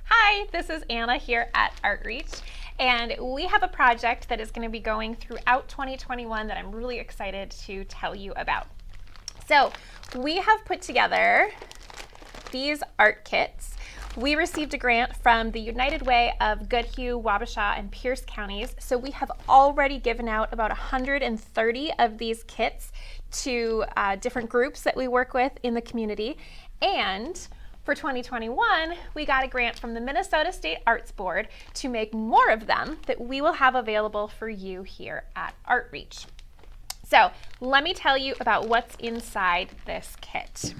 Hi, this is Anna here at Artreach, and we have a project that is going to be going throughout 2021 that I'm really excited to tell you about. So we have put together these art kits. We received a grant from the United Way of Goodhue, Wabasha, and Pierce counties. So we have already given out about 130 of these kits to different groups that we work with in the community. And for 2021, we got a grant from the Minnesota State Arts Board to make more of them that we will have available for you here at Artreach. So let me tell you about what's inside this kit.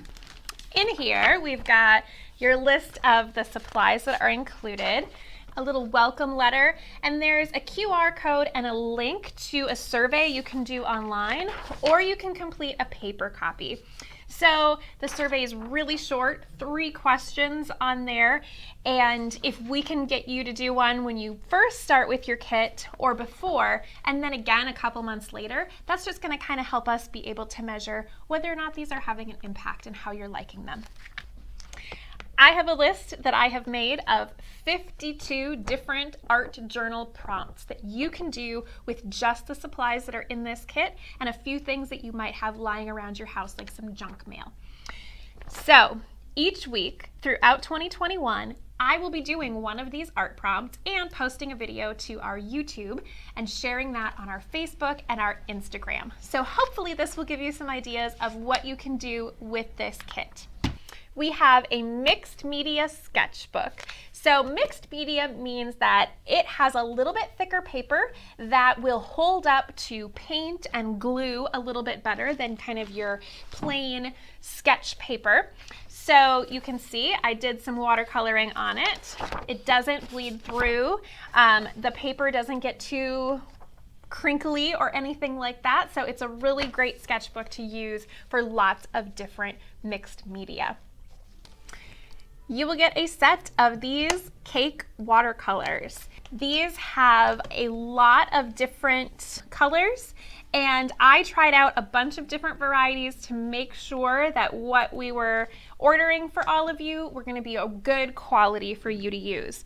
In here, we've got your list of the supplies that are included, a little welcome letter, and there's a QR code and a link to a survey you can do online, or you can complete a paper copy. So the survey is really short, 3 questions on there, and if we can get you to do one when you first start with your kit or before, and then again a couple months later, that's just going to kind of help us be able to measure whether or not these are having an impact and how you're liking them. I have a list that I have made of 52 different art journal prompts that you can do with just the supplies that are in this kit and a few things that you might have lying around your house, like some junk mail. So each week throughout 2021, I will be doing one of these art prompts and posting a video to our YouTube and sharing that on our Facebook and our Instagram. So hopefully this will give you some ideas of what you can do with this kit. We have a mixed media sketchbook. So mixed media means that it has a little bit thicker paper that will hold up to paint and glue a little bit better than kind of your plain sketch paper. So you can see I did some watercoloring on it. It doesn't bleed through. The paper doesn't get too crinkly or anything like that. So it's a really great sketchbook to use for lots of different mixed media. You will get a set of these cake watercolors. These have a lot of different colors, and I tried out a bunch of different varieties to make sure that what we were ordering for all of you were going to be a good quality for you to use.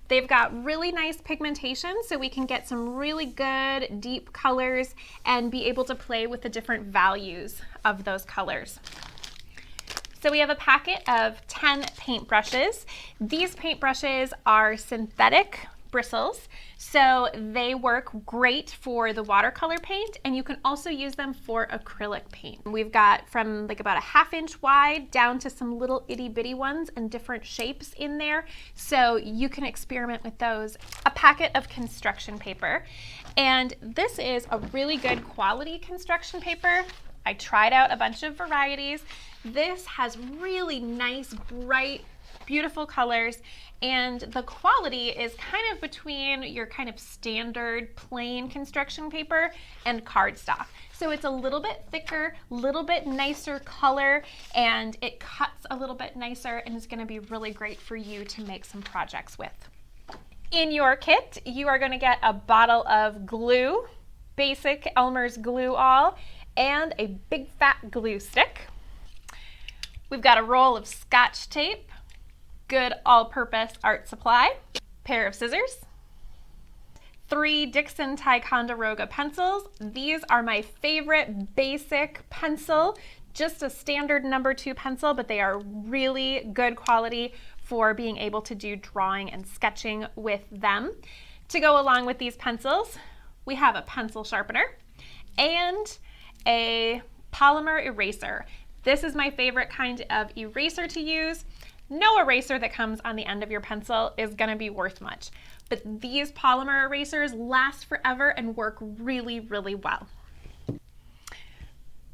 They've got really nice pigmentation, so we can get some really good deep colors and be able to play with the different values of those colors. So we have a packet of 10 paintbrushes. These paintbrushes are synthetic bristles, so they work great for the watercolor paint, and you can also use them for acrylic paint. We've got from like about a 1/2 inch wide down to some little itty bitty ones and different shapes in there, so you can experiment with those. A packet of construction paper, and this is a really good quality construction paper. I tried out a bunch of varieties. This has really nice, bright, beautiful colors, and the quality is kind of between your kind of standard plain construction paper and cardstock. So it's a little bit thicker, little bit nicer color, and it cuts a little bit nicer, and it's going to be really great for you to make some projects with. In your kit, you are going to get a bottle of glue, basic Elmer's Glue All, and a big fat glue stick. We've got a roll of Scotch tape, good all-purpose art supply, pair of scissors, 3 Dixon Ticonderoga pencils. These are my favorite basic pencil, just a standard number 2 pencil, but they are really good quality for being able to do drawing and sketching with them. To go along with these pencils, we have a pencil sharpener and a polymer eraser. This is my favorite kind of eraser to use. No eraser that comes on the end of your pencil is going to be worth much, but these polymer erasers last forever and work really, really well.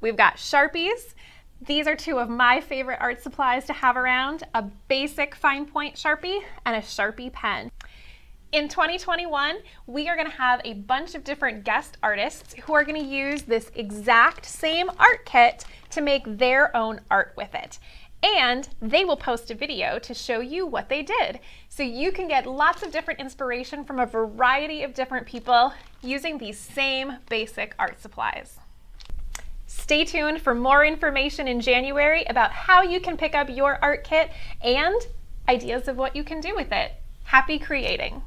We've got Sharpies. These are 2 of my favorite art supplies to have around, a basic fine point Sharpie and a Sharpie pen. In 2021, we are going to have a bunch of different guest artists who are going to use this exact same art kit to make their own art with it. And they will post a video to show you what they did. So you can get lots of different inspiration from a variety of different people using these same basic art supplies. Stay tuned for more information in January about how you can pick up your art kit and ideas of what you can do with it. Happy creating!